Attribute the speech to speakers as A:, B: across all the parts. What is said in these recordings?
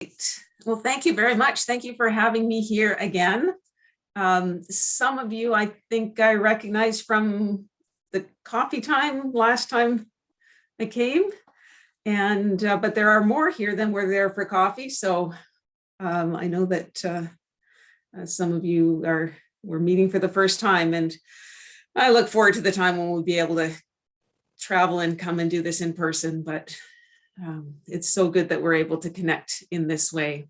A: right. Well, thank you very much. Thank you for having me here again. Some of you, I think I recognize from the coffee time last time I came, and but there are more here than were there for coffee. So I know that some of you we're meeting for the first time, and I look forward to the time when we'll be able to travel and come and do this in person. But it's so good that we're able to connect in this way.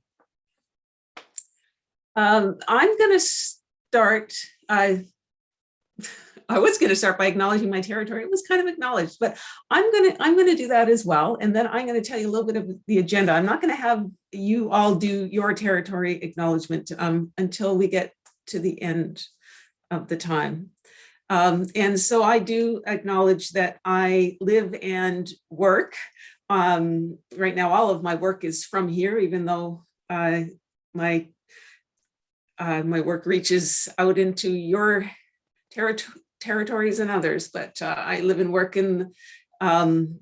A: I'm going to start. I was going to start by acknowledging my territory. It was kind of acknowledged, but I'm going to do that as well. And then I'm going to tell you a little bit of the agenda. I'm not going to have you all do your territory acknowledgement until we get to the end of the time. And so I do acknowledge that I live and work. Right now, all of my work is from here, even though my work reaches out into your territories and others. But I live and work in on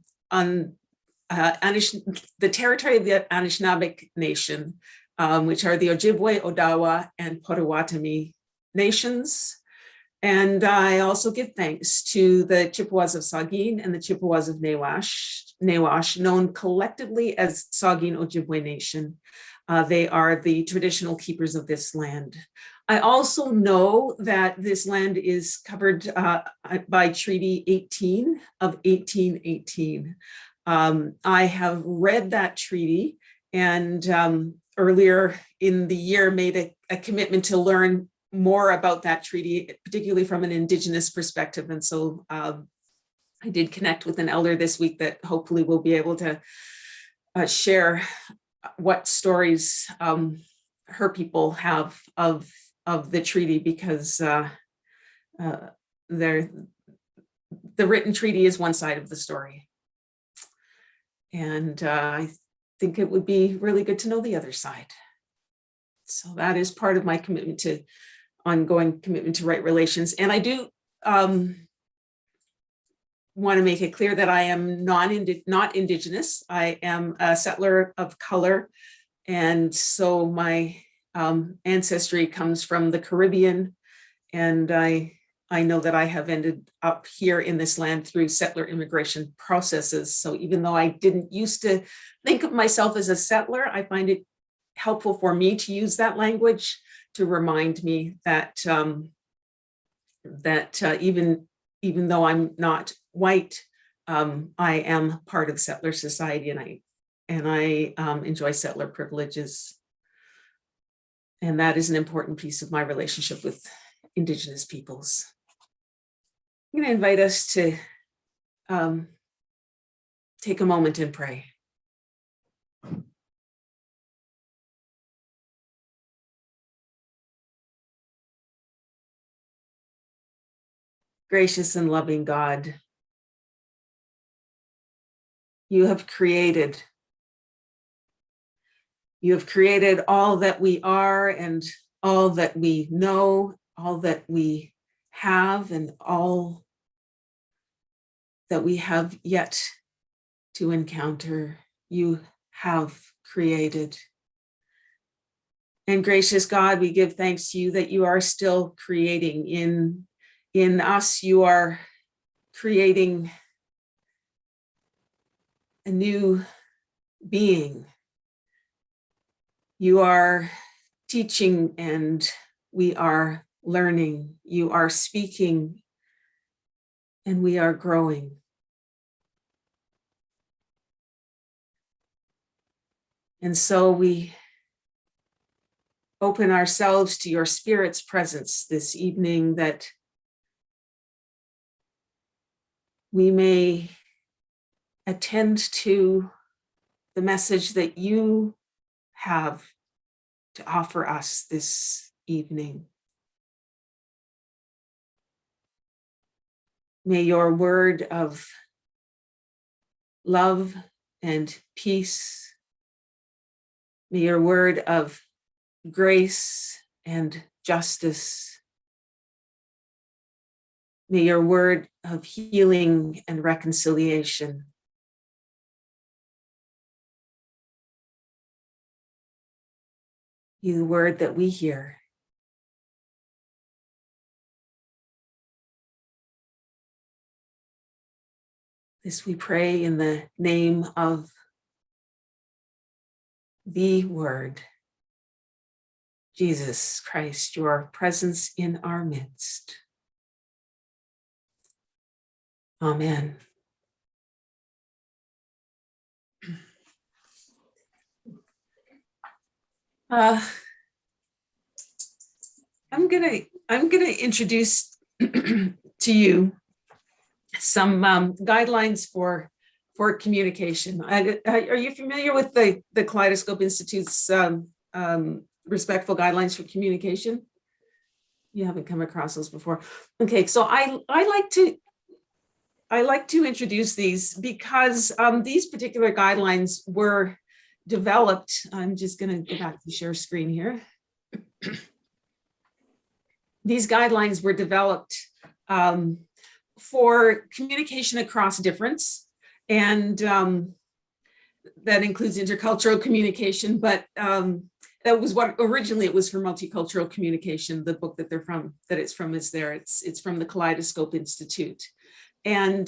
A: the territory of the Anishinaabe Nation, which are the Ojibwe, Odawa, and Potawatomi nations. And I also give thanks to the Chippewas of Saugeen and the Chippewas of Nawash, known collectively as Saugeen Ojibwe Nation. They are the traditional keepers of this land. I also know that this land is covered by Treaty 18 of 1818. I have read that treaty, and earlier in the year made a commitment to learn more about that treaty, particularly from an Indigenous perspective. And so I did connect with an elder this week that hopefully will be able to share what stories her people have of the treaty, because the written treaty is one side of the story. And I think it would be really good to know the other side. So that is part of my commitment to ongoing commitment to right relations. And I do want to make it clear that I am not Indigenous. I am a settler of color. And so my ancestry comes from the Caribbean. And I know that I have ended up here in this land through settler immigration processes. So even though I didn't used to think of myself as a settler, I find it helpful for me to use that language to remind me that even though I'm not white, I am part of settler society, and I enjoy settler privileges, and that is an important piece of my relationship with Indigenous peoples. I'm going to invite us to take a moment and pray. Gracious and loving God, you have created all that we are and all that we know, all that we have and all that we have yet to encounter. You have created. And gracious God, we give thanks to you that you are still creating in us. You are creating a new being. You are teaching and we are learning. You are speaking and we are growing. And so we open ourselves to your Spirit's presence this evening, that we may attend to the message that you have to offer us this evening. May your word of love and peace, may your word of grace and justice, may your word of healing and reconciliation you word that we hear. This we pray in the name of the Word, Jesus Christ, your presence in our midst. Amen. I'm gonna introduce to you some guidelines for communication. Are you familiar with the Kaleidoscope Institute's respectful guidelines for communication? You haven't come across those before. Okay, so I like to introduce these because these particular guidelines were developed. I'm just going to go back to share screen here. These guidelines were developed for communication across difference, and that includes intercultural communication, but that was what originally it was for multicultural communication. The book that it's from is there. It's from the Kaleidoscope Institute. And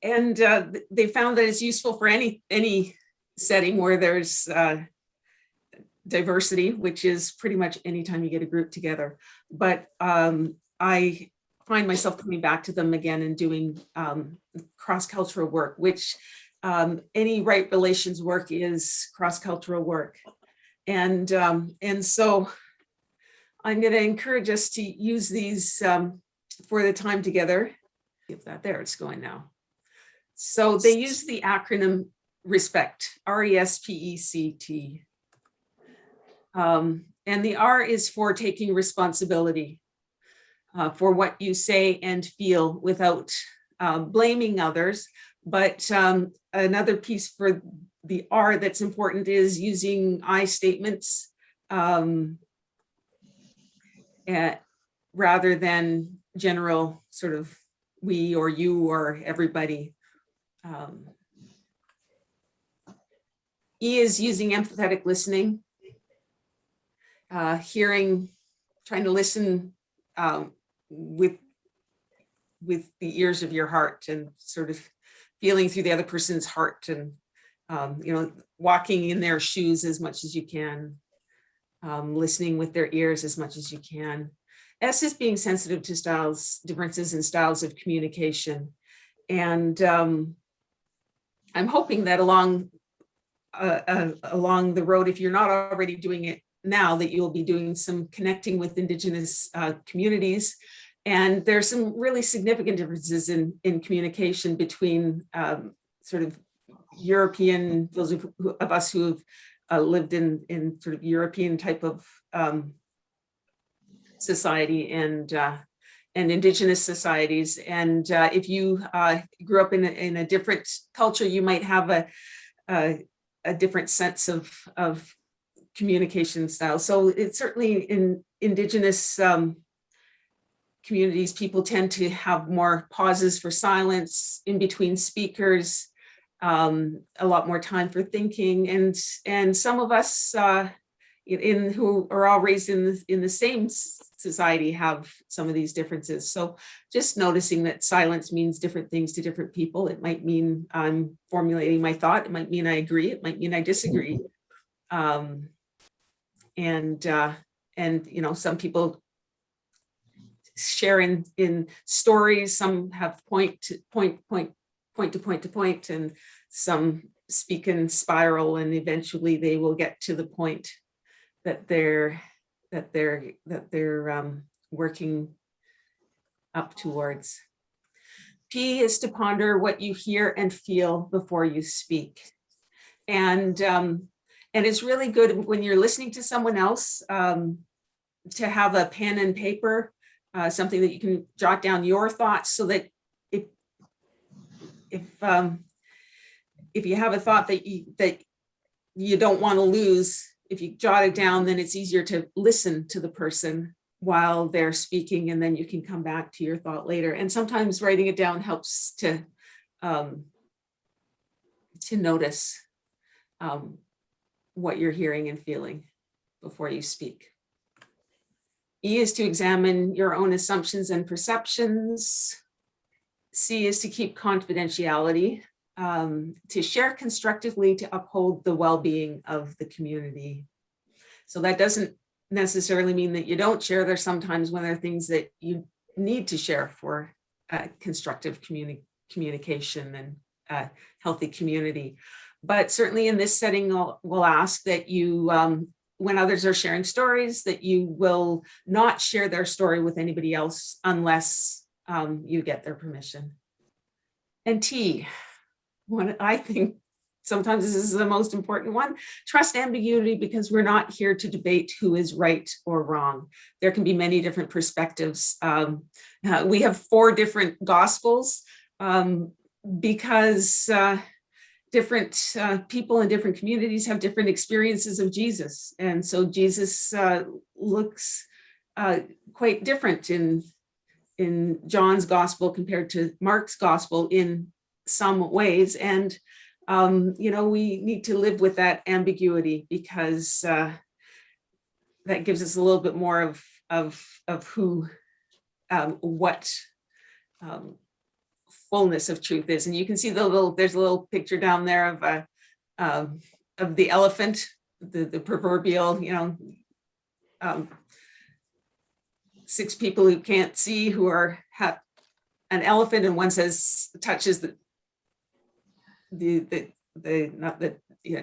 A: they found that it's useful for any setting where there's diversity, which is pretty much anytime you get a group together. But I find myself coming back to them again and doing cross-cultural work, which any right relations work is cross-cultural work. And so I'm going to encourage us to use these for the time together. If that there, it's going now. So they use the acronym RESPECT, R-E-S-P-E-C-T. And the R is for taking responsibility for what you say and feel without blaming others. But another piece for the R that's important is using I statements rather than general sort of we or you or everybody. E is using empathetic listening, hearing, trying to listen with the ears of your heart and sort of feeling through the other person's heart and, walking in their shoes as much as you can, listening with their ears as much as you can. S is being sensitive to differences in styles of communication. And I'm hoping that along the road, if you're not already doing it now, that you'll be doing some connecting with Indigenous communities. And there's some really significant differences in communication between sort of European, those of us who have lived in sort of European type of society and Indigenous societies. And if you grew up in a different culture, you might have a different sense of communication style. So it's certainly in Indigenous communities, people tend to have more pauses for silence in between speakers, a lot more time for thinking, and some of us who are all raised in the same society have some of these differences. So just noticing that silence means different things to different people. It might mean I'm formulating my thought. It might mean I agree. It might mean I disagree. And some people share in stories. Some have point to point, and some speak in spiral, and eventually they will get to the point that they're working up towards. P is to ponder what you hear and feel before you speak. And it's really good when you're listening to someone else to have a pen and paper, something that you can jot down your thoughts, so that if you have a thought that you don't want to lose, if you jot it down, then it's easier to listen to the person while they're speaking, and then you can come back to your thought later. And sometimes writing it down helps to notice what you're hearing and feeling before you speak. E is to examine your own assumptions and perceptions. C is to keep confidentiality, to share constructively to uphold the well-being of the community. So that doesn't necessarily mean that you don't share. There's sometimes when there are things that you need to share for constructive communication and healthy community. But certainly in this setting, we'll ask that you, when others are sharing stories, that you will not share their story with anybody else unless you get their permission. And T, one, I think sometimes this is the most important one, trust ambiguity, because we're not here to debate who is right or wrong. There can be many different perspectives. We have 4 different gospels because different people in different communities have different experiences of Jesus. And so Jesus looks quite different in John's gospel compared to Mark's gospel in some ways. And, you know, we need to live with that ambiguity because that gives us a little bit more of who, what fullness of truth is. And you can see there's a little picture down there of the elephant, the proverbial, you know, 6 people who can't see who have an elephant, and one says touches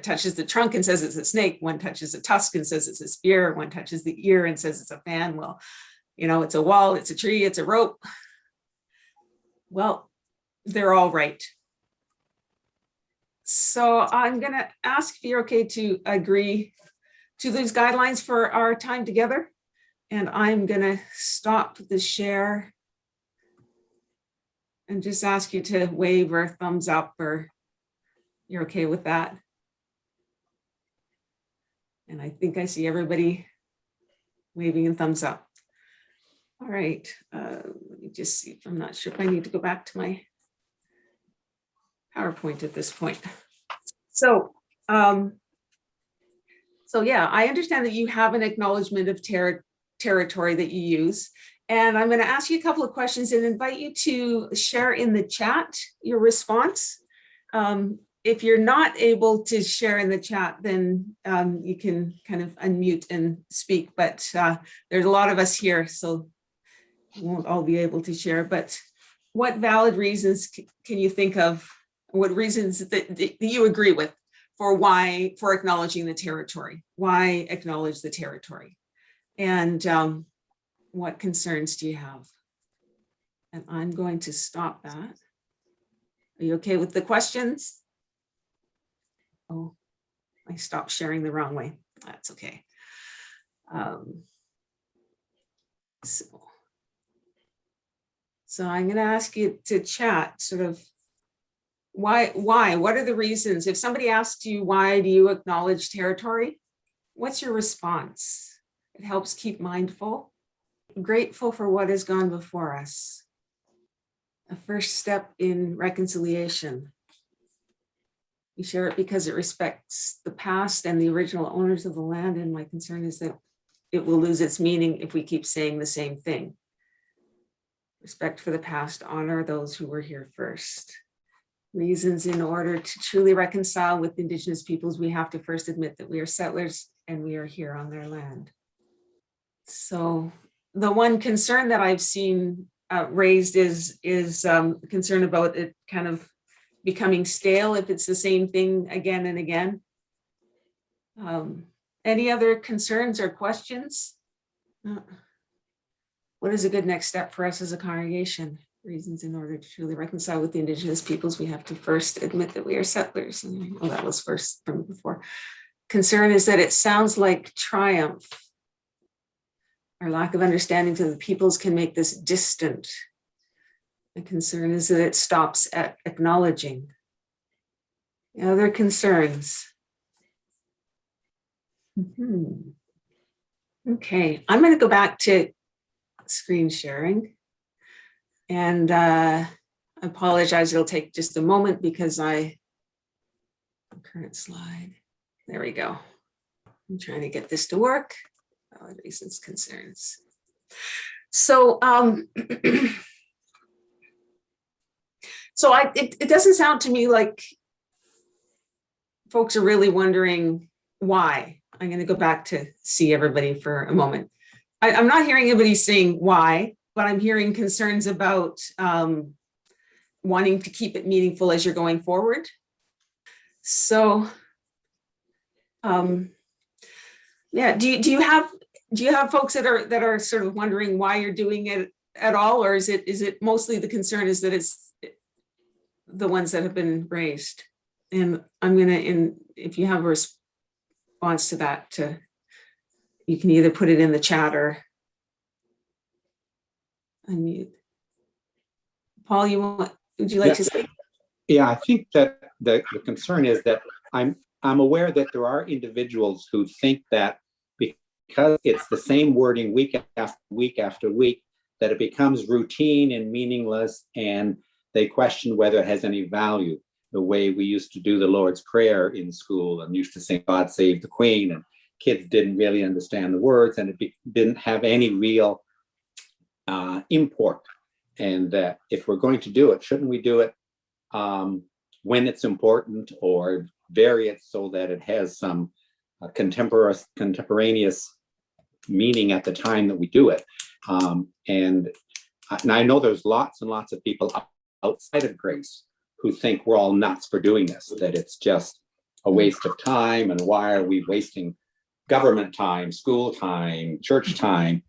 A: touches the trunk and says it's a snake. One touches a tusk and says it's a spear. One touches the ear and says it's a fan. Well, you know, it's a wall, it's a tree, it's a rope. Well, they're all right. So I'm going to ask if you're okay to agree to these guidelines for our time together. And I'm going to stop the share and just ask you to wave or thumbs up, or you're okay with that. And I think I see everybody waving and thumbs up. All right, let me just see if I'm not sure if I need to go back to my PowerPoint at this point. So, yeah, I understand that you have an acknowledgement of territory that you use. And I'm going to ask you a couple of questions and invite you to share in the chat your response. If you're not able to share in the chat, then you can kind of unmute and speak. But there's a lot of us here, so we won't all be able to share. But what valid reasons can you think of? What reasons that you agree with for acknowledging the territory? Why acknowledge the territory? And what concerns do you have? And I'm going to stop that. Are you okay with the questions? Oh, I stopped sharing the wrong way. That's okay. So I'm going to ask you to chat sort of why, what are the reasons? If somebody asks you, why do you acknowledge territory? What's your response? It helps keep mindful, grateful for what has gone before us. A first step in reconciliation. We share it because it respects the past and the original owners of the land, and my concern is that it will lose its meaning if we keep saying the same thing. Respect for the past, honor those who were here first. Reasons: in order to truly reconcile with Indigenous peoples, we have to first admit that we are settlers and we are here on their land. So the one concern that I've seen raised is concern about it kind of becoming stale if it's the same thing again and again. Any other concerns or questions? What is a good next step for us as a congregation? Reasons: in order to truly reconcile with the Indigenous peoples, we have to first admit that we are settlers. Well, that was first from before. Concern is that it sounds like triumph. Our lack of understanding to the peoples can make this distant. The concern is that it stops at acknowledging. Other concerns? Okay, I'm going to go back to screen sharing. And I apologize, it'll take just a moment because current slide. There we go. I'm trying to get this to work. Valid reasons, concerns. So, it doesn't sound to me like folks are really wondering why. I'm going to go back to see everybody for a moment. I'm not hearing anybody saying why, but I'm hearing concerns about wanting to keep it meaningful as you're going forward. So, yeah, do you have folks that are sort of wondering why you're doing it at all, or is it mostly the concern is that it's the ones that have been raised? And I'm gonna, if you have a response to that, you can either put it in the chat or unmute. Paul, would you like to say?
B: Yeah, I think that the concern is that I'm aware that there are individuals who think that because it's the same wording week after week after week, that it becomes routine and meaningless, and they question whether it has any value. The way we used to do the Lord's Prayer in school and used to sing God Save the Queen, and kids didn't really understand the words, and it didn't have any real import. And that if we're going to do it, shouldn't we do it when it's important, or vary it so that it has some contemporaneous meaning at the time that we do it? And I know there's lots and lots of people outside of Grace who think we're all nuts for doing this, that it's just a waste of time, and why are we wasting government time, school time, church time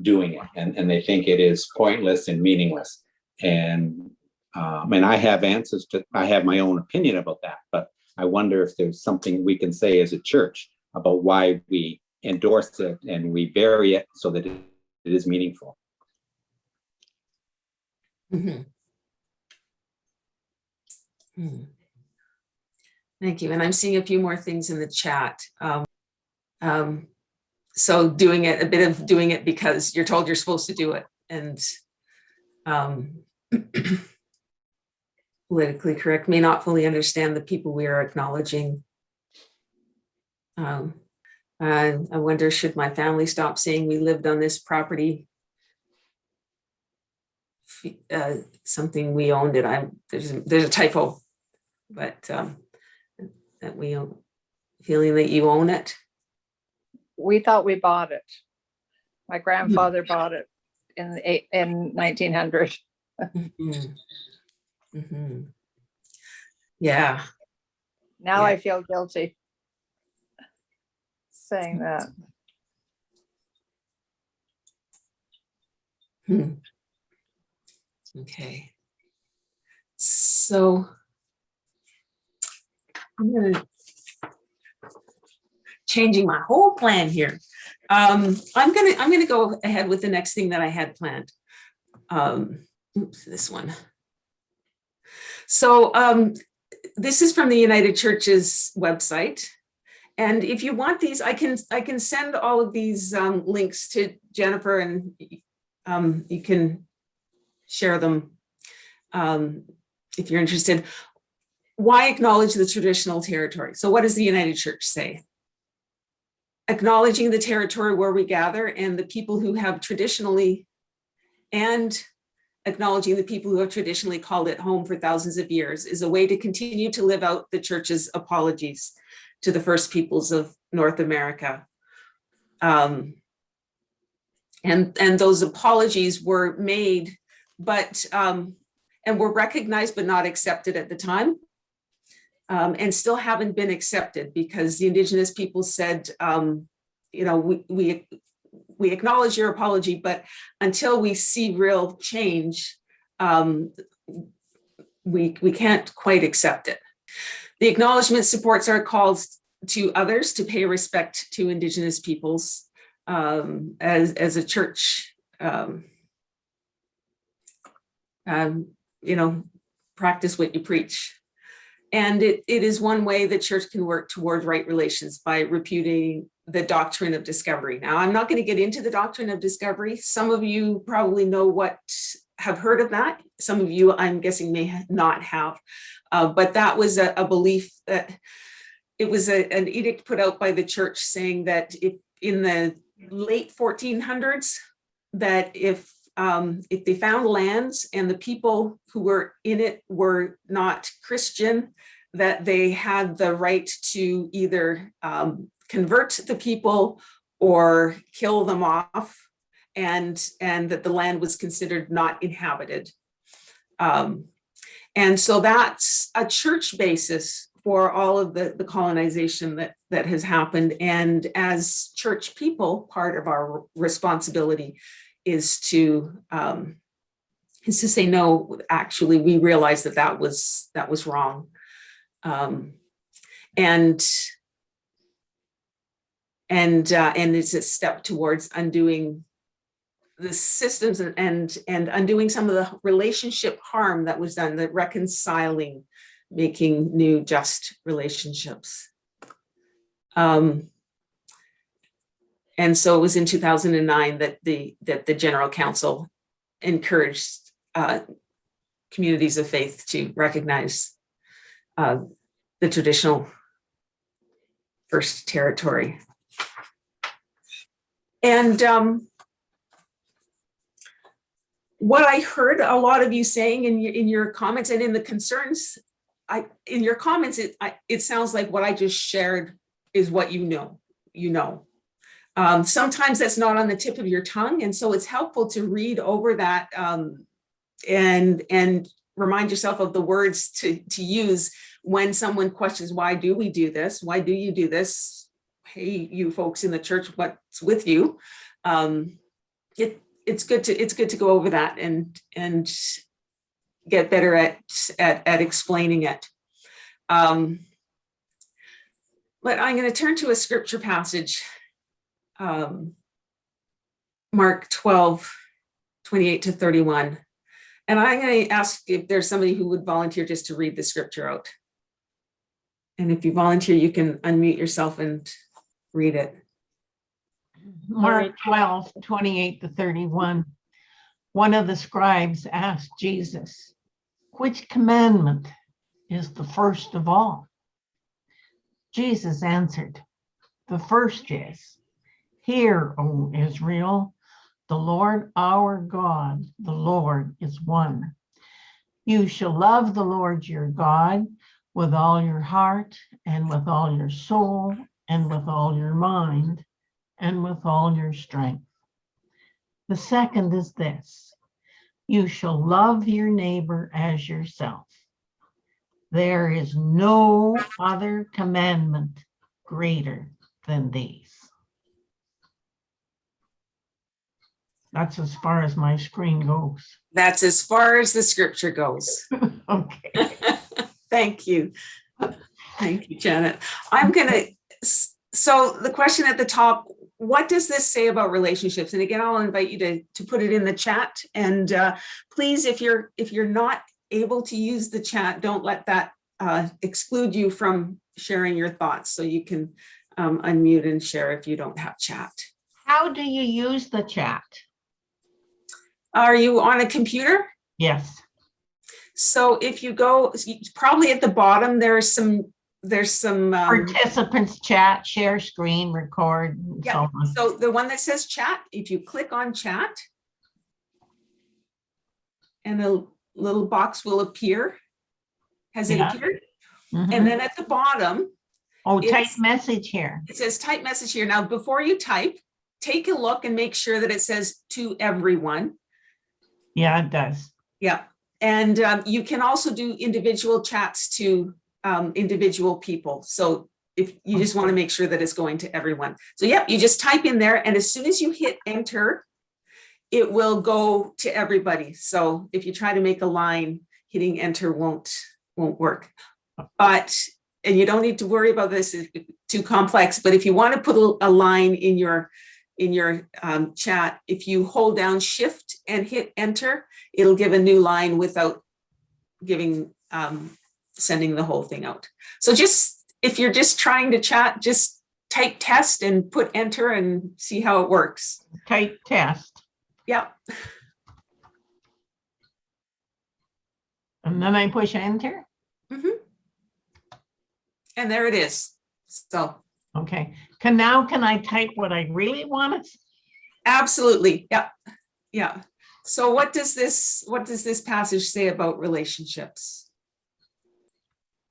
B: doing it? And they think it is pointless and meaningless. And I have answers to, I have my own opinion about that, but I wonder if there's something we can say as a church about why we endorse it and we vary it so that it is meaningful.
A: Mm-hmm. Thank you. And I'm seeing a few more things in the chat. So doing it, a bit of doing it because you're told you're supposed to do it, and politically correct, may not fully understand the people we are acknowledging. I wonder, should my family stop saying we lived on this property? Something we owned it. There's a typo, but that we own, feeling that you own it.
C: We thought we bought it. My grandfather bought it in 1900.
A: Mm-hmm. Mm-hmm. Yeah.
C: Now
A: Yeah.
C: I feel guilty saying that.
A: Okay. So I'm gonna changing my whole plan here. I'm gonna go ahead with the next thing that I had planned. Oops, this one. So this is from the United Church's website. And if you want these, I can send all of these links to Jennifer, and you can share them if you're interested. Why acknowledge the traditional territory? So what does the United Church say? Acknowledging the territory where we gather and the people who have traditionally, and acknowledging the people who have traditionally called it home for thousands of years, is a way to continue to live out the Church's apologies to the first peoples of North America. And those apologies were made, but and were recognized but not accepted at the time, and still haven't been accepted, because the Indigenous people said, you know, we acknowledge your apology, but until we see real change, we can't quite accept it. The acknowledgement supports our calls to others to pay respect to Indigenous peoples as a church. You know, practice what you preach. And it is one way the church can work toward right relations, by repudiating the Doctrine of Discovery. Now, I'm not going to get into the Doctrine of Discovery. Some of you probably have heard of that. Some of you, I'm guessing, may not have. But that was a belief that it was an edict put out by the church saying that if in the late 1400s, that if they found lands and the people who were in it were not Christian, that they had the right to either convert the people or kill them off, and that the land was considered not inhabited. And so that's a church basis for all of the colonization that has happened. And as church people, part of our responsibility is to say, no, actually, we realize that was wrong. And it's a step towards undoing the systems and undoing some of the relationship harm that was done, the reconciling, making new just relationships. And so it was in 2009 that the General Council encouraged communities of faith to recognize the traditional First Territory. And what I heard a lot of you saying in your comments and in the concerns, in your comments, it sounds like what I just shared is what you know. Sometimes that's not on the tip of your tongue, and so it's helpful to read over that and remind yourself of the words to use when someone questions, why do we do this? Why do you do this? Hey, you folks in the church, what's with you? It's good to go over that and get better at explaining it. But I'm going to turn to a scripture passage, Mark 12, 28 to 31. And I'm going to ask if there's somebody who would volunteer just to read the scripture out. And if you volunteer, you can unmute yourself and read it.
D: Mark 12, 28 to 31. One of the scribes asked Jesus, which commandment is the first of all? Jesus answered, the first is, hear, O Israel, the Lord our God, the Lord is one. You shall love the Lord your God with all your heart and with all your soul and with all your mind and with all your strength. The second is this, you shall love your neighbor as yourself. There is no other commandment greater than these. That's as far as my screen goes.
A: That's as far as the scripture goes.
D: Okay.
A: Thank you. Thank you, Janet. So the question at the top, what does this say about relationships? And again, I'll invite you to put it in the chat. And please, if you're not able to use the chat, don't let that exclude you from sharing your thoughts. So you can unmute and share if you don't have chat.
D: How do you use the chat?
A: Are you on a computer?
D: Yes.
A: So if you go, probably at the bottom, there's some
D: Participants chat, share screen, record, and
A: yeah,
D: so on.
A: so the one that says chat, if you click on chat, and a little box will appear. Has it appeared?
D: Mhm.
A: And then at the bottom,
D: Oh, type message here.
A: it says type message here. Now, before you type, take a look and make sure that it says to everyone.
D: Yeah, it does.
A: Yeah. And you can also do individual chats to individual people. So if you just want to make sure that it's going to everyone. So yep, you just type in there, and as soon as you hit enter, it will go to everybody. So if you try to make a line, hitting enter won't work. And you don't need to worry about this, it's too complex, but if you want to put a line in your chat, if you hold down shift and hit enter, it'll give a new line without sending the whole thing out. So if you're just trying to chat, just type test and put enter and see how it works.
D: Type test.
A: Yep.
D: And then I push enter.
A: Mm-hmm. And there it is. So
D: Okay. Can I type what I really want to?
A: absolutely. Yeah. Yeah. So what does this passage say about relationships?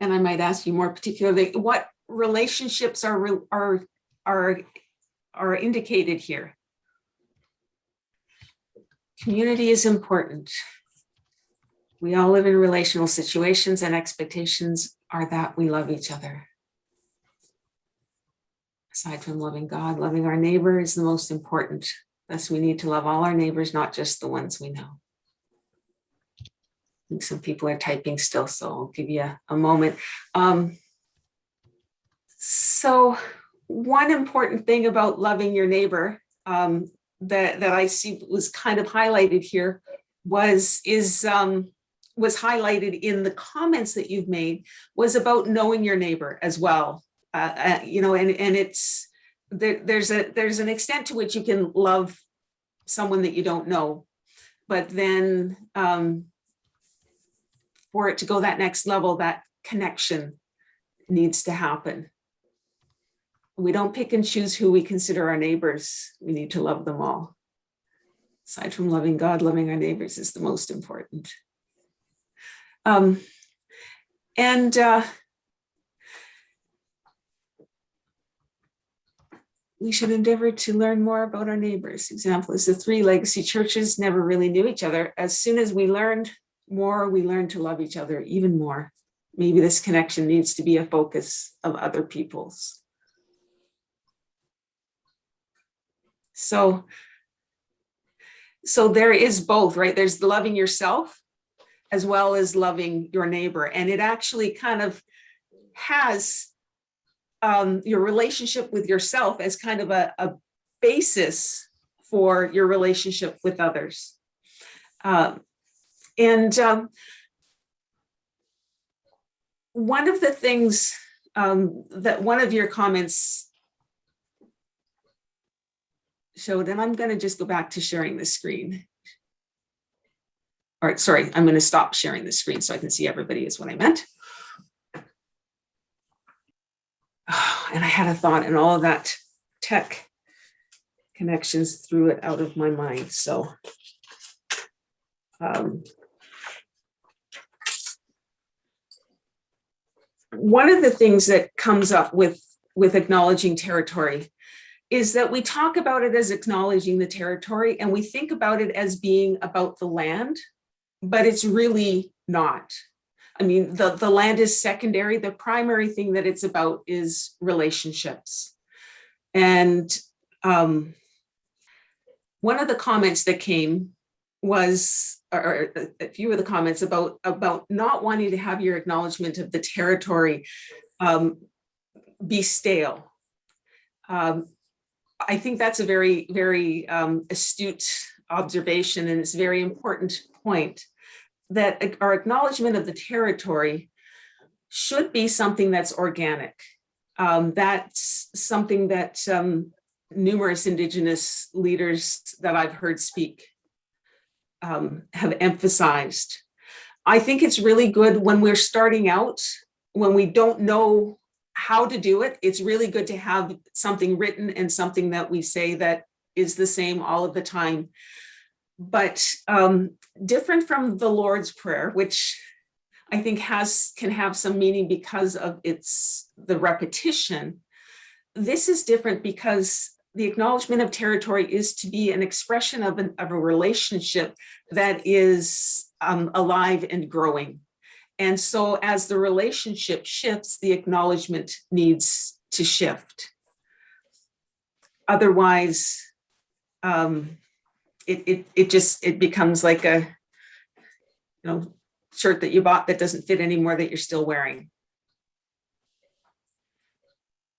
A: And I might ask you more particularly, what relationships are indicated here? Community is important. We all live in relational situations, and expectations are that we love each other. Aside from loving God, loving our neighbor is the most important. Thus, we need to love all our neighbors, not just the ones we know. I think some people are typing still, so I'll give you a moment. So one important thing about loving your neighbor that I see was kind of highlighted here was highlighted in the comments that you've made, was about knowing your neighbor as well. You know, and it's there's an extent to which you can love someone that you don't know, but then for it to go that next level, that connection needs to happen. We don't pick and choose who we consider our neighbors. We need to love them all. Aside from loving God, loving our neighbors is the most important. We should endeavor to learn more about our neighbors. Example is the 3 legacy churches never really knew each other. As soon as we learned more, we learned to love each other even more. Maybe this connection needs to be a focus of other people's. So there is both, right? There's the loving yourself as well as loving your neighbor. And it actually kind of has your relationship with yourself as kind of a basis for your relationship with others. One of the things that one of your comments showed, and I'm going to just go back to sharing the screen. All right, sorry, I'm going to stop sharing the screen so I can see everybody is what I meant. And I had a thought, and all of that tech connections threw it out of my mind. So one of the things that comes up with acknowledging territory is that we talk about it as acknowledging the territory, and we think about it as being about the land, but it's really not. I mean, the land is secondary. The primary thing that it's about is relationships. And one of the comments that came was, or a few of the comments about not wanting to have your acknowledgement of the territory be stale. I think that's a very, very astute observation, and it's a very important point, that our acknowledgement of the territory should be something that's organic. That's something that numerous Indigenous leaders that I've heard speak have emphasized. I think it's really good when we're starting out, when we don't know how to do it. It's really good to have something written and something that we say that is the same all of the time. But different from the Lord's Prayer, which I think can have some meaning because of the repetition, this is different because the acknowledgement of territory is to be an expression of a relationship that is alive and growing. And so as the relationship shifts, the acknowledgement needs to shift. Otherwise, it becomes like a shirt that you bought that doesn't fit anymore, that you're still wearing.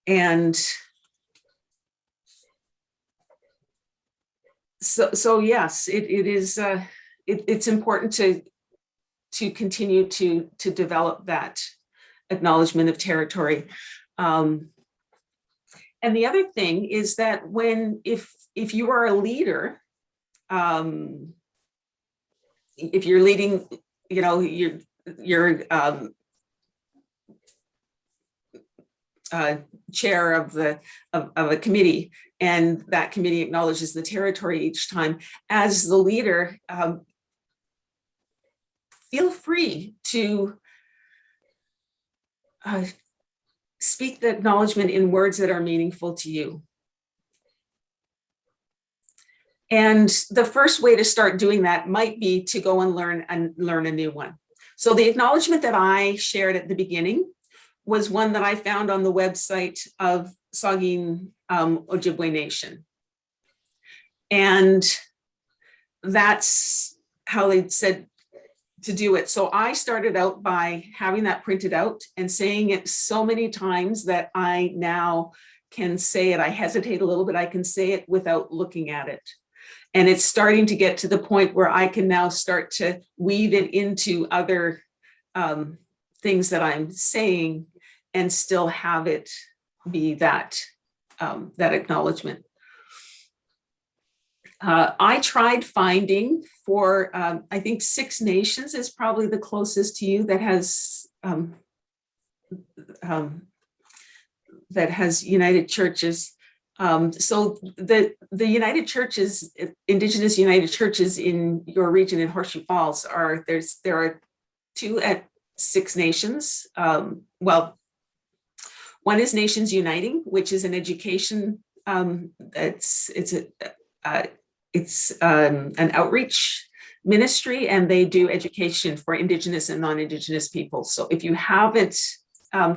A: And so yes, it's important to continue to develop that acknowledgement of territory. And the other thing is that if you are a leader, if you're leading, you're chair of a committee, and that committee acknowledges the territory each time. As the leader, feel free to speak the acknowledgement in words that are meaningful to you. And the first way to start doing that might be to go and learn a new one. So the acknowledgement that I shared at the beginning was one that I found on the website of Saugeen Ojibwe Nation. And that's how they said to do it. So I started out by having that printed out and saying it so many times that I now can say it. I hesitate a little bit. I can say it without looking at it. And it's starting to get to the point where I can now start to weave it into other things that I'm saying and still have it be that, that acknowledgement. I tried finding for, I think 6 Nations is probably the closest to you that has United Churches. So the United Churches, Indigenous United Churches in your region in Horseshoe Falls there are 2 at 6 Nations. Well, one is Nations Uniting, which is an education. It's an outreach ministry, and they do education for Indigenous and non-Indigenous people. So if you haven't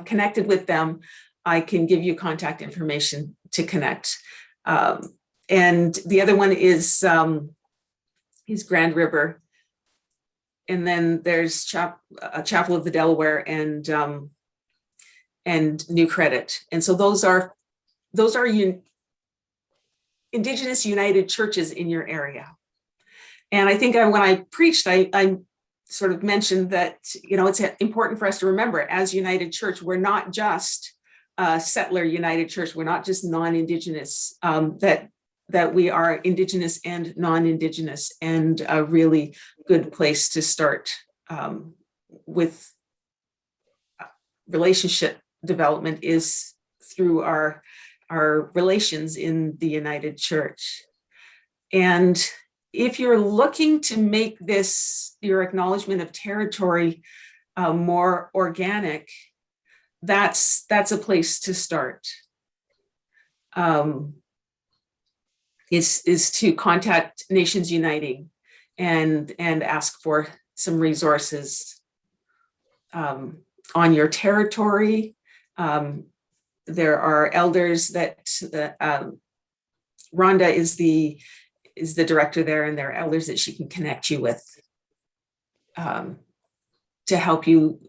A: connected with them, I can give you contact information to connect. And the other one is Grand River. And then there's Chapel of the Delaware and New Credit. And so those are Indigenous United Churches in your area. And I think when I preached, I sort of mentioned that, you know, it's important for us to remember, as United Church, we're not just settler United Church. We're not just non-Indigenous, that we are Indigenous and non-Indigenous, and a really good place to start with relationship development is through our relations in the United Church. And if you're looking to make this, your acknowledgement of territory, more organic, that's a place to start. Is to contact Nations Uniting and ask for some resources on your territory. There are elders that Rhonda is the director there, and there are elders that she can connect you with to help you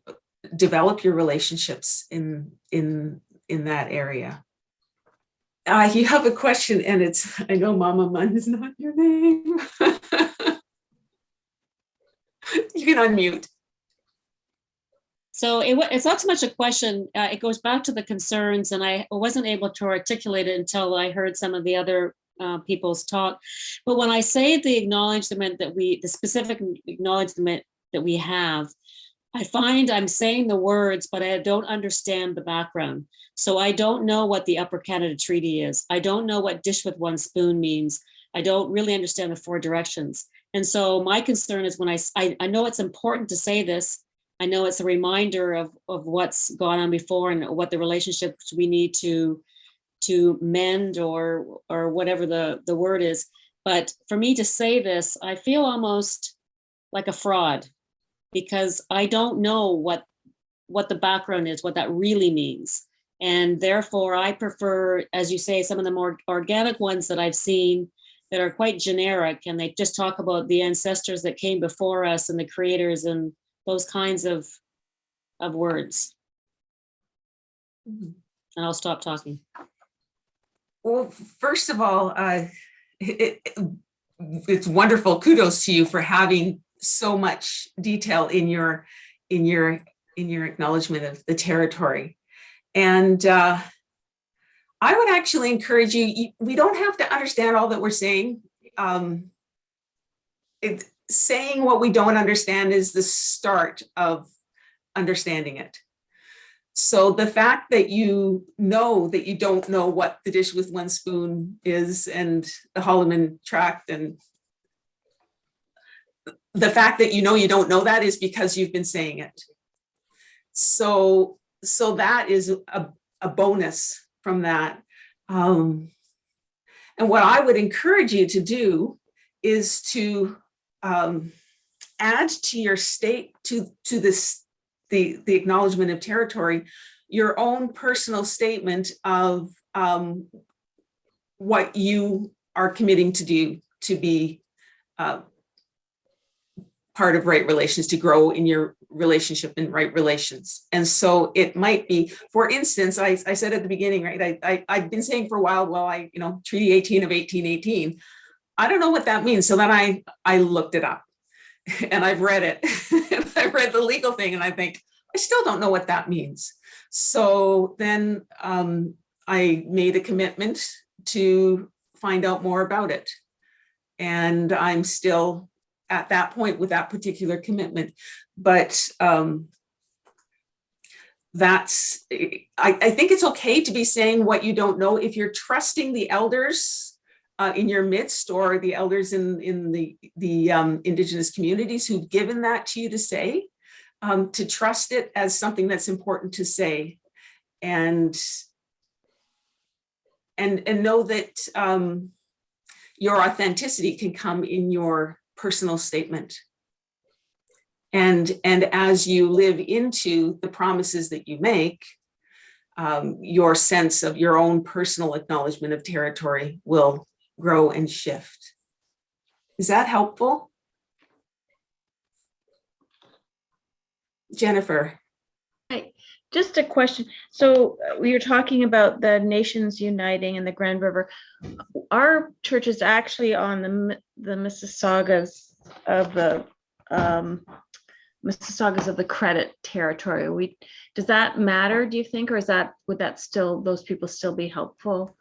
A: develop your relationships in that area. You have a question, and it's, I know Mama Mun is not your name. You can unmute.
E: So it's not so much a question. It goes back to the concerns, and I wasn't able to articulate it until I heard some of the other people's talk. But when I say the acknowledgement that the specific acknowledgement that we have, I find I'm saying the words, but I don't understand the background. So I don't know what the Upper Canada Treaty is. I don't know what dish with one spoon means. I don't really understand the 4 directions. And so my concern is when I know it's important to say this. I know it's a reminder of what's gone on before and what the relationships we need to mend or whatever the word is. But for me to say this, I feel almost like a fraud, because I don't know what the background is, what that really means. And therefore I prefer, as you say, some of the more organic ones that I've seen that are quite generic, and they just talk about the ancestors that came before us and the creators and those kinds of words. And I'll stop talking.
A: Well, first of all, it's wonderful. Kudos to you for having so much detail in your acknowledgement of the territory. And I would actually encourage you, we don't have to understand all that we're saying. Saying what we don't understand is the start of understanding it. So the fact that you know that you don't know what the dish with one spoon is and the Holloman Tract, and the fact that you know you don't know that is because you've been saying it. So that is a bonus from that. And what I would encourage you to do is to add to your state, to this, the acknowledgement of territory, your own personal statement of what you are committing to do to be part of right relations, to grow in your relationship in right relations. And so it might be, for instance, I said at the beginning, right, I've been saying for a while, well, Treaty 18 of 1818, I don't know what that means. So then I looked it up and I've read it. I've read the legal thing and I think, I still don't know what that means. So then I made a commitment to find out more about it. And I'm still at that point with that particular commitment. But I think it's okay to be saying what you don't know if you're trusting the elders in your midst, or the elders in the Indigenous communities who've given that to you to say, to trust it as something that's important to say, and know that your authenticity can come in your personal statement. And as you live into the promises that you make, your sense of your own personal acknowledgement of territory will grow and shift. Is that helpful? Jennifer.
F: Hi, just a question. So we were talking about the nations uniting in the Grand River. Our church is actually on the Mississaugas of the credit territory. Does that matter, do you think, or would those people still be helpful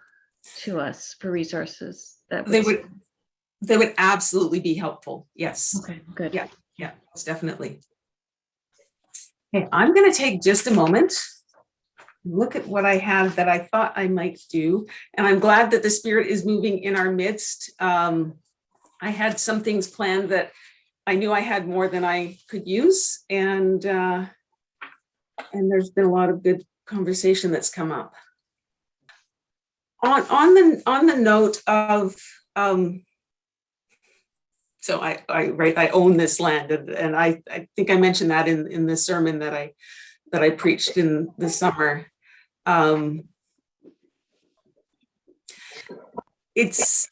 F: to us for resources?
A: They would absolutely be helpful. Yes.
F: Okay, good.
A: Yeah, most definitely. Okay, I'm going to take just a moment, look at what I have that I thought I might do. And I'm glad that the Spirit is moving in our midst. I had some things planned that I knew I had more than I could use. And there's been a lot of good conversation that's come up. On the note of, so I own this land, and I think I mentioned that in the sermon that I preached in the summer. It's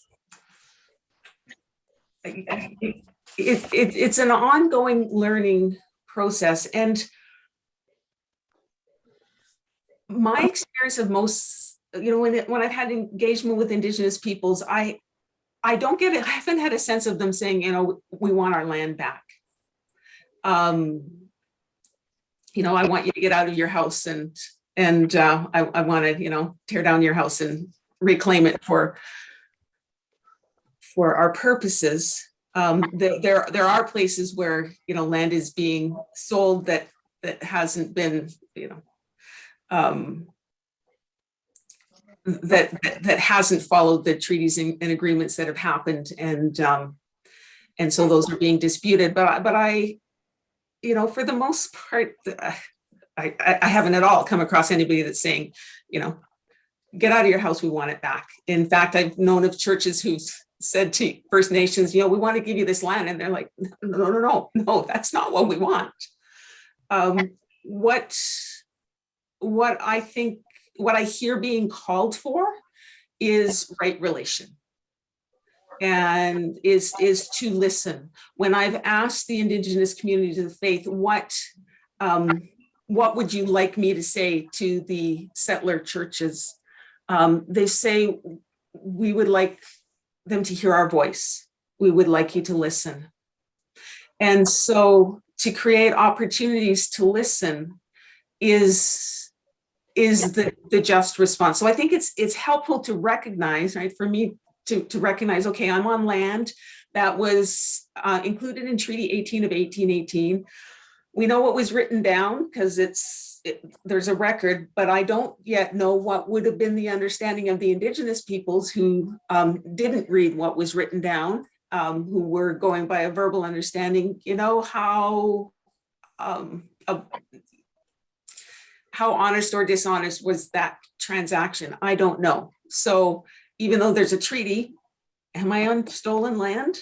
A: an ongoing learning process, and my experience of most, when I've had engagement with Indigenous peoples, I don't get it. I haven't had a sense of them saying, we want our land back. I want you to get out of your house and I want to, tear down your house and reclaim it for our purposes. There are places where, land is being sold that hasn't been, that hasn't followed the treaties and agreements that have happened, and so those are being disputed. But I, for the most part, I haven't at all come across anybody that's saying, get out of your house, we want it back. In fact, I've known of churches who've said to First Nations, we want to give you this land, and they're like, no, that's not what we want. What I hear being called for is right relation, and is to listen. When I've asked the Indigenous communities of the faith, what would you like me to say to the settler churches? They say, we would like them to hear our voice. We would like you to listen. And so to create opportunities to listen is the just response. So I think it's helpful to recognize, right, for me to recognize, okay, I'm on land that was included in Treaty 18 of 1818. We know what was written down because it's there's a record, but I don't yet know what would have been the understanding of the Indigenous peoples who didn't read what was written down, who were going by a verbal understanding, you know, how honest or dishonest was that transaction? I don't know. So even though there's a treaty, am I on stolen land?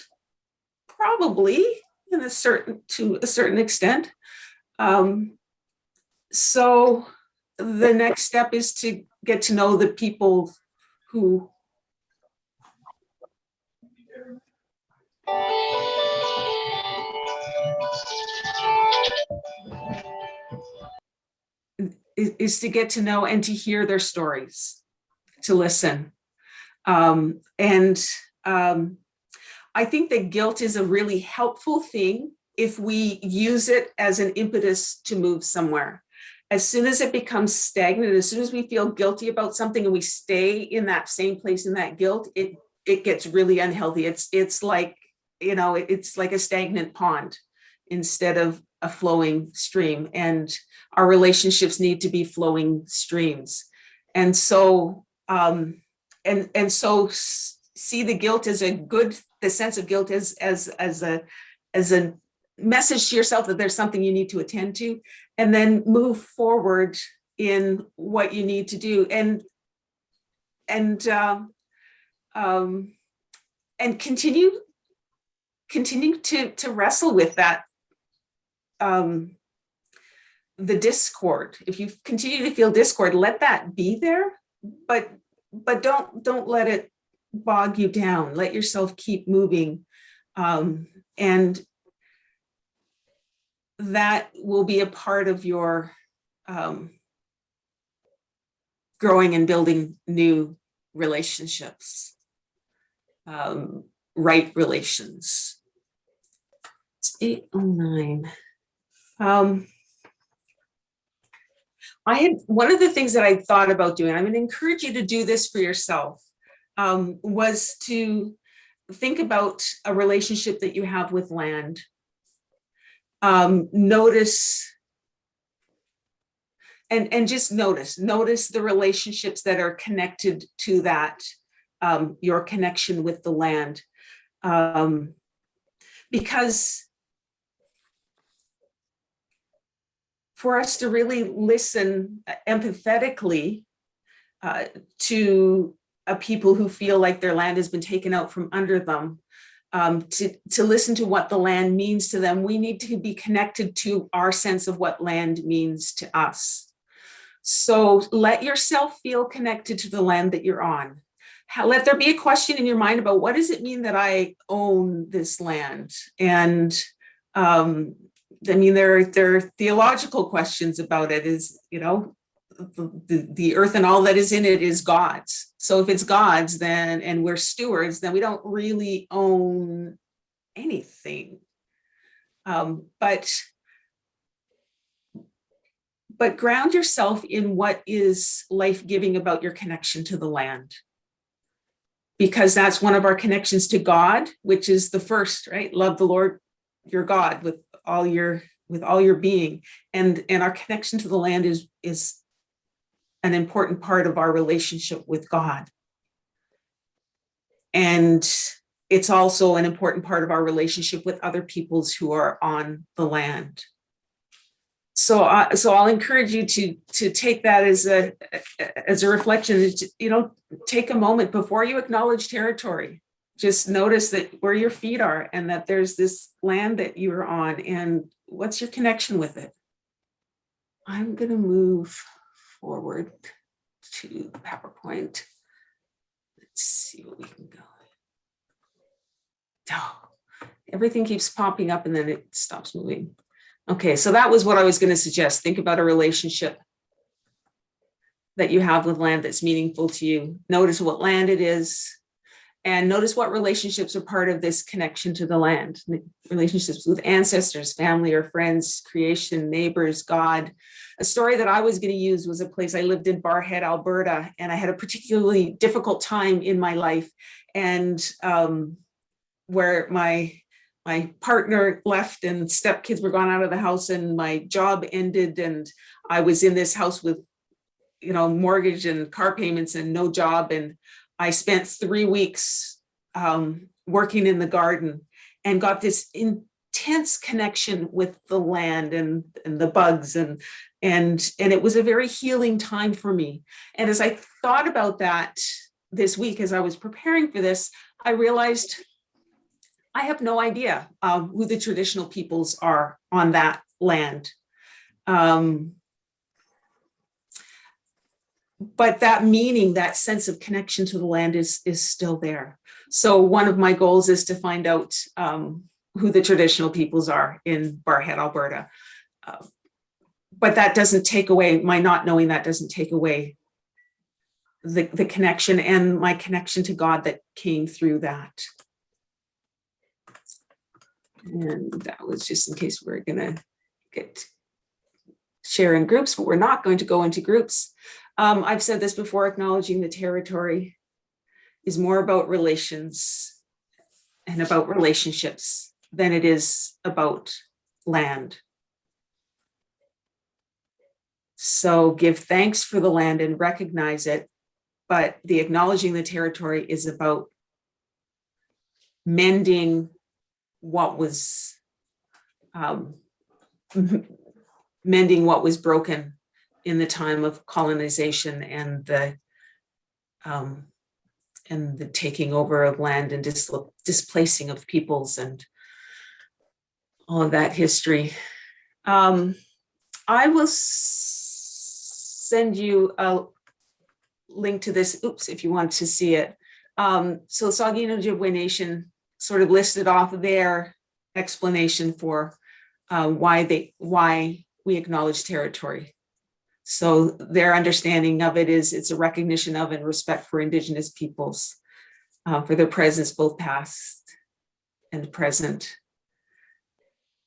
A: Probably to a certain extent. So the next step is to get to know the people who is to get to know and to hear their stories, to listen. I think that guilt is a really helpful thing if we use it as an impetus to move somewhere. As soon as it becomes stagnant, as soon as we feel guilty about something and we stay in that same place in that guilt, it gets really unhealthy. It's like, you know, it's like a stagnant pond instead of a flowing stream, and our relationships need to be flowing streams. And so, see the guilt as the sense of guilt as a message to yourself that there's something you need to attend to, and then move forward in what you need to do, and continue to wrestle with that, the discord. If you continue to feel discord, let that be there, but don't let it bog you down. Let yourself keep moving, and that will be a part of your growing and building new relationships, right relations. It's 8:09. One of the things that I thought about doing, I'm going to encourage you to do this for yourself, was to think about a relationship that you have with land. Notice and just notice the relationships that are connected to that, your connection with the land. Because for us to really listen empathetically to a people who feel like their land has been taken out from under them, to listen to what the land means to them, we need to be connected to our sense of what land means to us. So let yourself feel connected to the land that you're on. Let there be a question in your mind about, what does it mean that I own this land? And I mean, there are theological questions about it. Is, you know, the earth and all that is in it is God's. So if it's God's, then, and we're stewards, then we don't really own anything. But ground yourself in what is life-giving about your connection to the land, because that's one of our connections to God, which is the first, right? Love the Lord your God with all your being, and our connection to the land is an important part of our relationship with God. And it's also an important part of our relationship with other peoples who are on the land. So I'll encourage you to take that as a reflection. You know, take a moment before you acknowledge territory. Just notice that where your feet are, and that there's this land that you're on, and what's your connection with it. I'm going to move forward to the PowerPoint. Let's see what we can go. Oh, everything keeps popping up and then it stops moving. Okay, so that was what I was going to suggest. Think about a relationship that you have with land that's meaningful to you. Notice what land it is, and notice what relationships are part of this connection to the land. Relationships with ancestors, family or friends, creation, neighbors, God. A story that I was going to use was a place I lived in, Barhead, Alberta, and I had a particularly difficult time in my life, and where my my partner left and stepkids were gone out of the house and my job ended and I was in this house with, mortgage and car payments and no job. And I spent 3 weeks working in the garden and got this intense connection with the land and the bugs and it was a very healing time for me. And as I thought about that this week, as I was preparing for this, I realized I have no idea who the traditional peoples are on that land. But that meaning, that sense of connection to the land is still there. So one of my goals is to find out who the traditional peoples are in Barrhead, Alberta. But that doesn't take away, my not knowing that doesn't take away the connection and my connection to God that came through that. And that was just in case we're gonna share in groups, but we're not going to go into groups. I've said this before, acknowledging the territory is more about relations and about relationships than it is about land. So give thanks for the land and recognize it, but the acknowledging the territory is about mending what was broken in the time of colonization and the taking over of land and displacing of peoples and all of that history. I will send you a link to this, if you want to see it. So Saugeen Ojibwe Nation sort of listed off their explanation for why we acknowledge territory. So their understanding of it is it's a recognition of and respect for Indigenous peoples, for their presence, both past and present.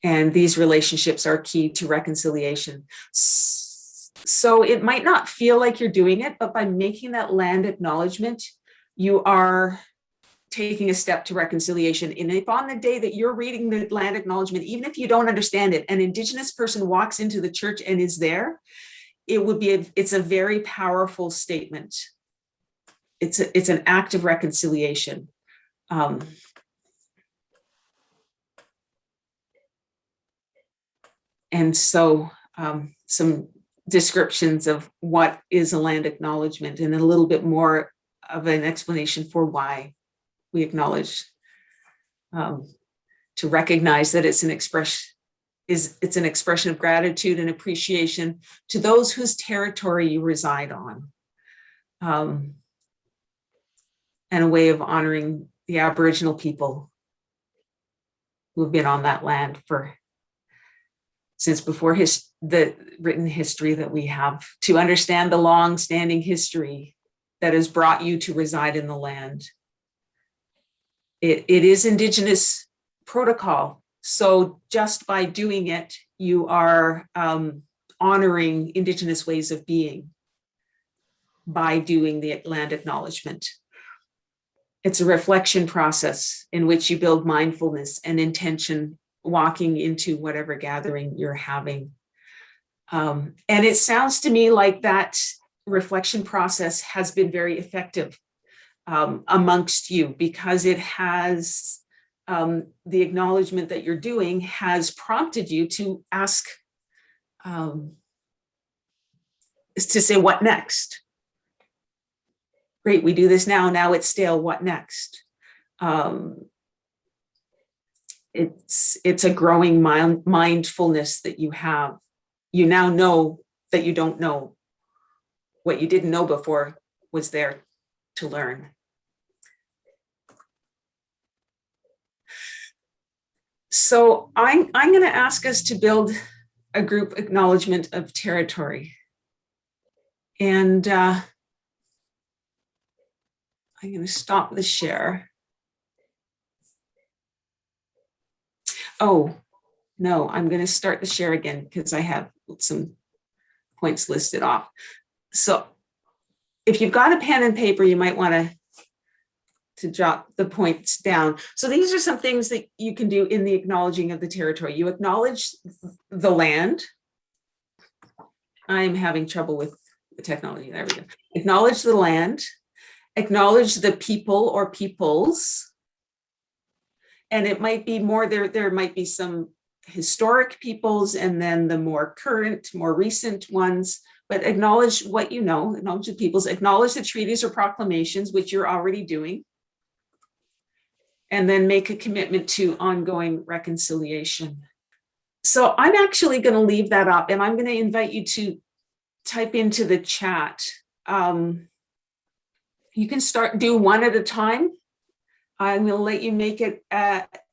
A: And these relationships are key to reconciliation. So it might not feel like you're doing it, but by making that land acknowledgement, you are taking a step to reconciliation. And if on the day that you're reading the land acknowledgement, even if you don't understand it, an Indigenous person walks into the church and is there, it's a very powerful statement. It's an act of reconciliation. And so some descriptions of what is a land acknowledgement and a little bit more of an explanation for why we acknowledge, to recognize that it's an expression of gratitude and appreciation to those whose territory you reside on, and a way of honoring the Aboriginal people who have been on that land since before the written history that we have, to understand the long-standing history that has brought you to reside in the land. It is Indigenous protocol. So just by doing it, you are honoring Indigenous ways of being by doing the land acknowledgement. It's a reflection process in which you build mindfulness and intention walking into whatever gathering you're having. And it sounds to me like that reflection process has been very effective amongst you, because it has, the acknowledgement that you're doing has prompted you to ask, is to say, what next? Great, we do this now it's stale, what next? It's a growing mindfulness that you have. You now know that you don't know. What you didn't know before was there to learn. So I'm going to ask us to build a group acknowledgement of territory. And I'm going to stop the share. Oh, no, I'm going to start the share again because I have some points listed off. So if you've got a pen and paper, you might want to jot the points down. So these are some things that you can do in the acknowledging of the territory. You acknowledge the land. I'm having trouble with the technology. There we go. Acknowledge the land. Acknowledge the people or peoples. And it might be more, there might be some historic peoples and then the more current, more recent ones, but acknowledge what you know, acknowledge the peoples, acknowledge the treaties or proclamations, which you're already doing. And then make a commitment to ongoing reconciliation. So I'm actually going to leave that up and I'm going to invite you to type into the chat. You can do one at a time. I'm going to let you make it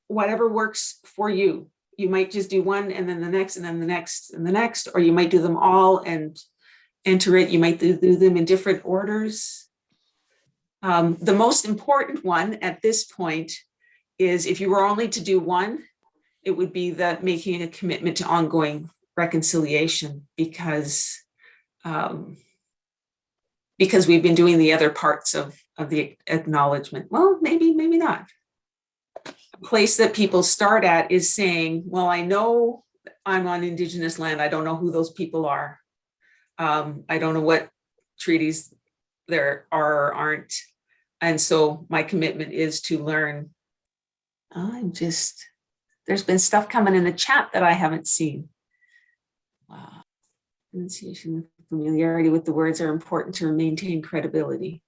A: whatever works for you. You might just do one and then the next and then the next and the next, or you might do them all and enter it. You might do them in different orders. The most important one at this point is if you were only to do one, it would be that making a commitment to ongoing reconciliation because we've been doing the other parts of the acknowledgement. Well, maybe not. A place that people start at is saying, well, I know I'm on Indigenous land. I don't know who those people are. I don't know what treaties there are or aren't. And so my commitment is to learn. There's been stuff coming in the chat that I haven't seen. Wow. Pronunciation and familiarity with the words are important to maintain credibility.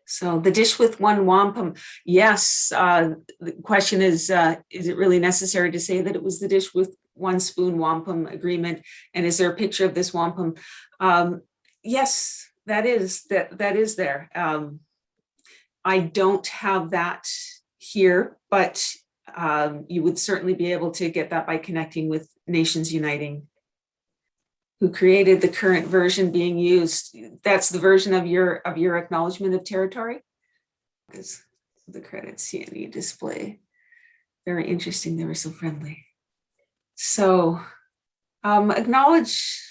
A: So the dish with one wampum. Yes, the question is it really necessary to say that it was the dish with one spoon wampum agreement? And is there a picture of this wampum? Yes, that is there. I don't have that here, but you would certainly be able to get that by connecting with Nations Uniting, who created the current version being used. That's the version of your acknowledgement of territory. Because the credits CNE display. Very interesting. They were so friendly. So acknowledge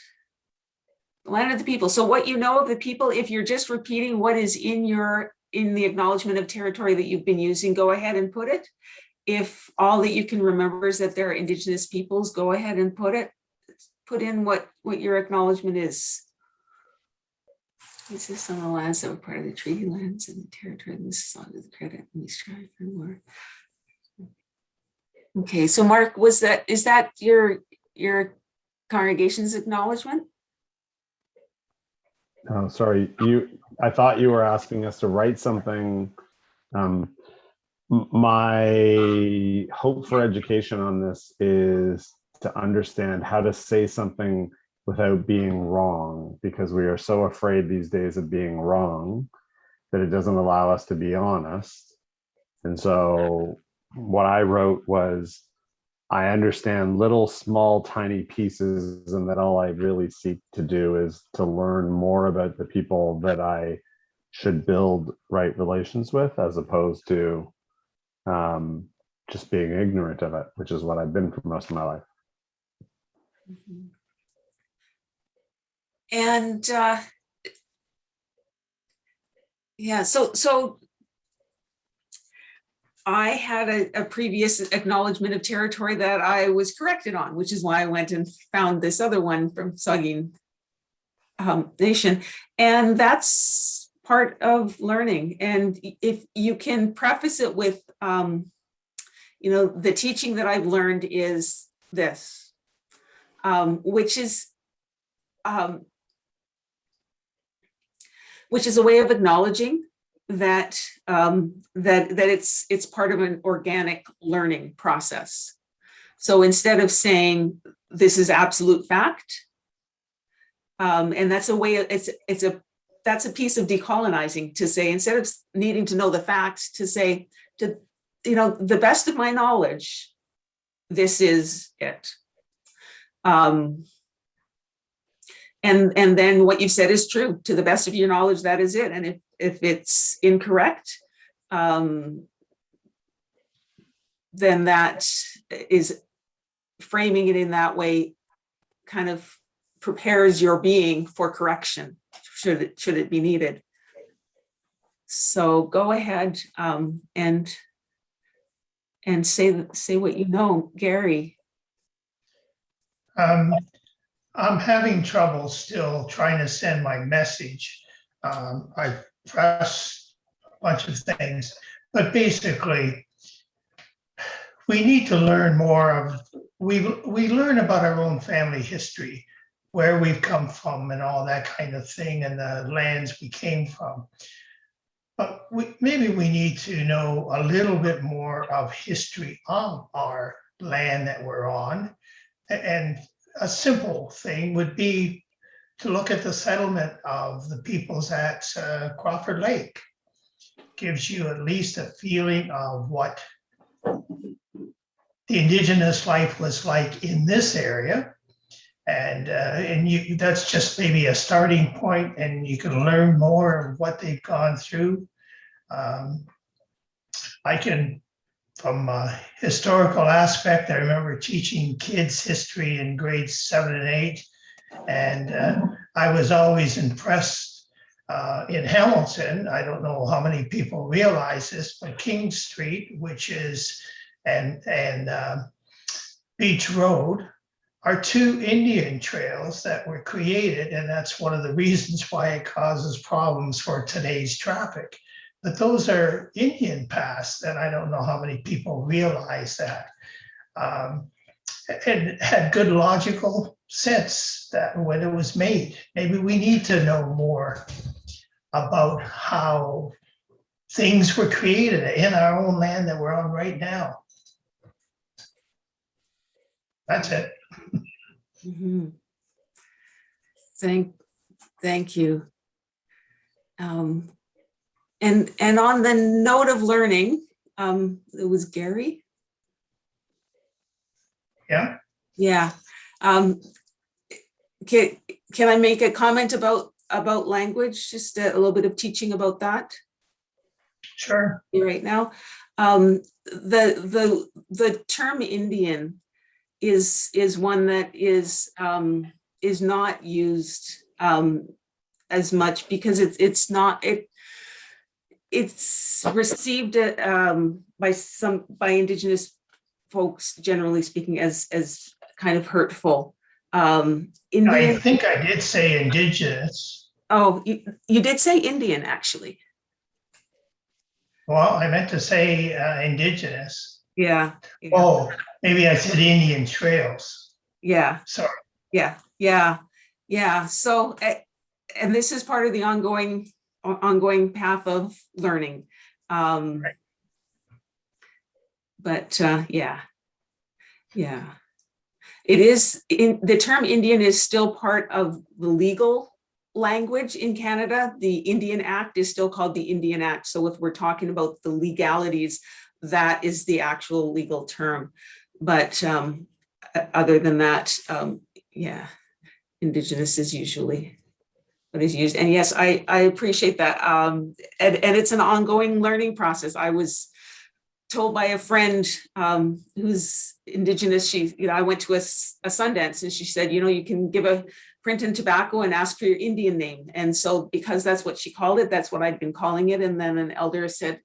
A: the land of the people. So what you know of the people, if you're just repeating what is in the acknowledgement of territory that you've been using, go ahead and put it. If all that you can remember is that there are Indigenous peoples, go ahead and put in what your acknowledgement is. Is this on the lands that were part of the treaty lands and the territory? This is under the credit and we strive for more. Okay, so Mark, is that your congregation's acknowledgement?
G: Oh, sorry, I thought you were asking us to write something. My hope for education on this is to understand how to say something without being wrong, because we are so afraid these days of being wrong that it doesn't allow us to be honest. And so what I wrote was, I understand little, small, tiny pieces, and that all I really seek to do is to learn more about the people that I should build right relations with, as opposed to just being ignorant of it, which is what I've been for most of my life.
A: Mm-hmm. And yeah, so I had a previous acknowledgement of territory that I was corrected on, which is why I went and found this other one from Saugeen Nation. And that's part of learning. And if you can preface it with, the teaching that I've learned is this, which is a way of acknowledging that it's part of an organic learning process. So instead of saying this is absolute fact, and that's a way, that's a piece of decolonizing, to say, instead of needing to know the facts, to say, to the best of my knowledge, this is it. And then what you said is true. To the best of your knowledge, that is it. And if it's incorrect, then that is framing it in that way, kind of prepares your being for correction, should it be needed. So go ahead and say what you know, Gary.
H: I'm having trouble still trying to send my message. I pressed a bunch of things, but basically, we need to learn more of, we learn about our own family history, where we've come from and all that kind of thing, and the lands we came from. But maybe we need to know a little bit more of history of our land that we're on. And a simple thing would be to look at the settlement of the peoples at Crawford Lake. Gives you at least a feeling of what the indigenous life was like in this area. And that's just maybe a starting point, and you can learn more of what they've gone through. I can, from a historical aspect, I remember teaching kids history in grades 7 and 8, and I was always impressed in Hamilton. I don't know how many people realize this, but King Street, which is and Beach Road, are two Indian trails that were created, and that's one of the reasons why it causes problems for today's traffic. But those are Indian paths, and I don't know how many people realize that. It had good logical sense that when it was made. Maybe we need to know more about how things were created in our own land that we're on right now. That's it.
A: Mhm. Thank you. And on the note of learning, it was Gary.
H: Yeah.
A: Yeah. Can I make a comment about language? Just a little bit of teaching about that
H: Sure.
A: right now. The term Indian is one that is not used as much because it's received by Indigenous folks, generally speaking, as kind of hurtful. Indian,
H: I think I did say indigenous.
A: oh, you did say Indian, actually.
H: Well, I meant to say indigenous.
A: Yeah.
H: Oh, maybe I said Indian trails.
A: Yeah.
H: Sorry.
A: Yeah. So, and this is part of the ongoing path of learning.
H: Right.
A: But yeah. It is, the term Indian is still part of the legal language in Canada. The Indian Act is still called the Indian Act. So if we're talking about the legalities, that is the actual legal term. But other than that, yeah, Indigenous is usually what is used. And yes, I appreciate that. And it's an ongoing learning process. I was told by a friend who's Indigenous, I went to a Sundance, and she said, you can give a print and tobacco and ask for your Indian name. And so because that's what she called it, that's what I'd been calling it. And then an elder said,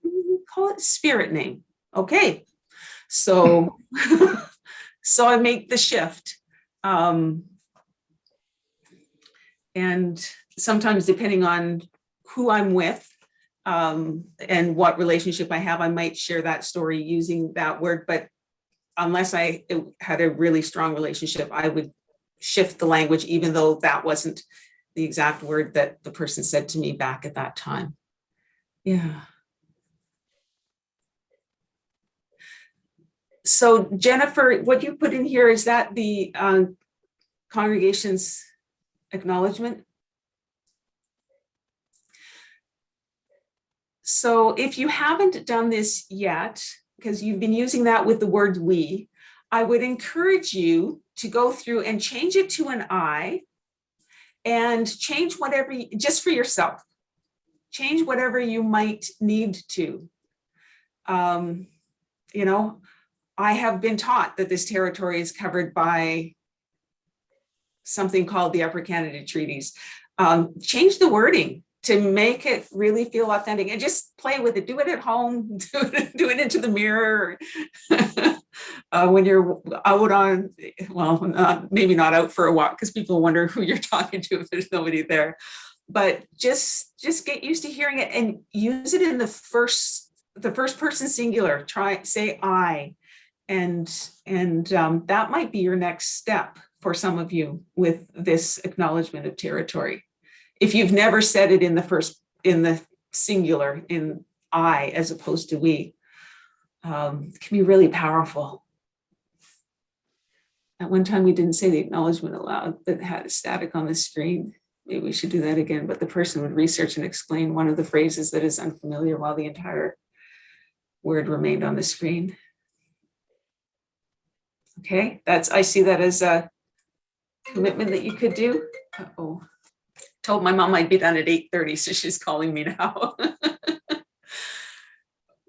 A: call it spirit name. Okay. So, so I make the shift. And sometimes depending on who I'm with, and what relationship I have, I might share that story using that word, but unless I had a really strong relationship, I would shift the language, even though that wasn't the exact word that the person said to me back at that time. Yeah. So Jennifer, what you put in here, is that the congregation's acknowledgement? So if you haven't done this yet, because you've been using that with the word we, I would encourage you to go through and change it to an I, and change whatever, just for yourself, change whatever you might need to. I have been taught that this territory is covered by something called the Upper Canada Treaties. Change the wording to make it really feel authentic, and just play with it. Do it at home, do it into the mirror. When you're out on, well, maybe not out for a walk, because people wonder who you're talking to if there's nobody there. But just get used to hearing it and use it in the first person singular. Say I, and that might be your next step for some of you with this acknowledgement of territory. If you've never said it in the singular, in I as opposed to we, it can be really powerful. At one time we didn't say the acknowledgement aloud, but had a static on the screen. Maybe we should do that again, but the person would research and explain one of the phrases that is unfamiliar while the entire word remained on the screen. Okay, I see that as a commitment that you could do. Uh-oh. Told my mom I'd be done at 8:30, so she's calling me now.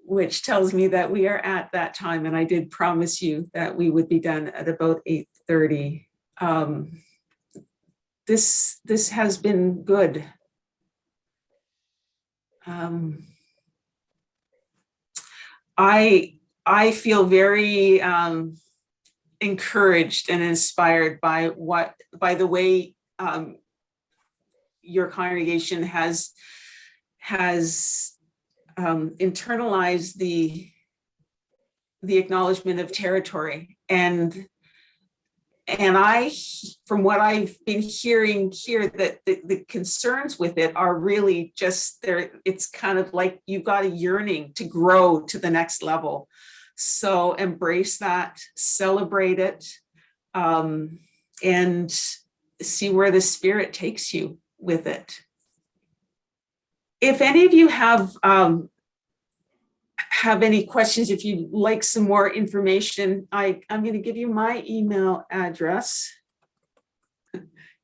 A: Which tells me that we are at that time, and I did promise you that we would be done at about 8:30. This has been good. I feel very encouraged and inspired by the way your congregation has internalized the acknowledgement of territory, and I, from what I've been hearing here, that the concerns with it are really just there. It's kind of like you've got a yearning to grow to the next level. So embrace that, celebrate it, and see where the Spirit takes you with it. If any of you have any questions, if you'd like some more information, I'm going to give you my email address,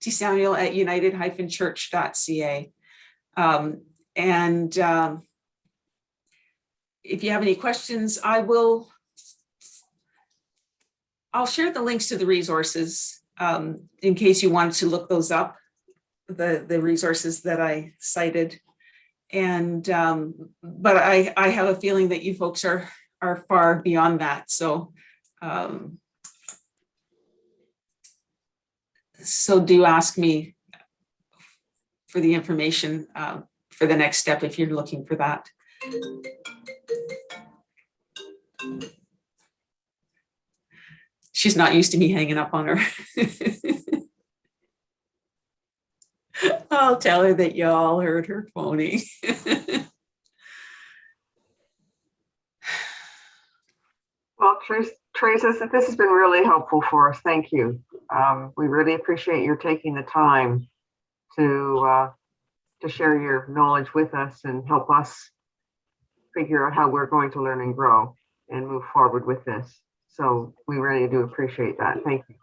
A: tsamuel@united-church.ca. If you have any questions, I'll share the links to the resources in case you wanted to look those up, the resources that I cited. And but I have a feeling that you folks are far beyond that. So do ask me for the information for the next step if you're looking for that. She's not used to me hanging up on her. I'll tell her that y'all heard her phoning.
I: Well, Teresa, this has been really helpful for us. Thank you. We really appreciate your taking the time to share your knowledge with us and help us figure out how we're going to learn and grow and move forward with this. So we really do appreciate that. Thank you.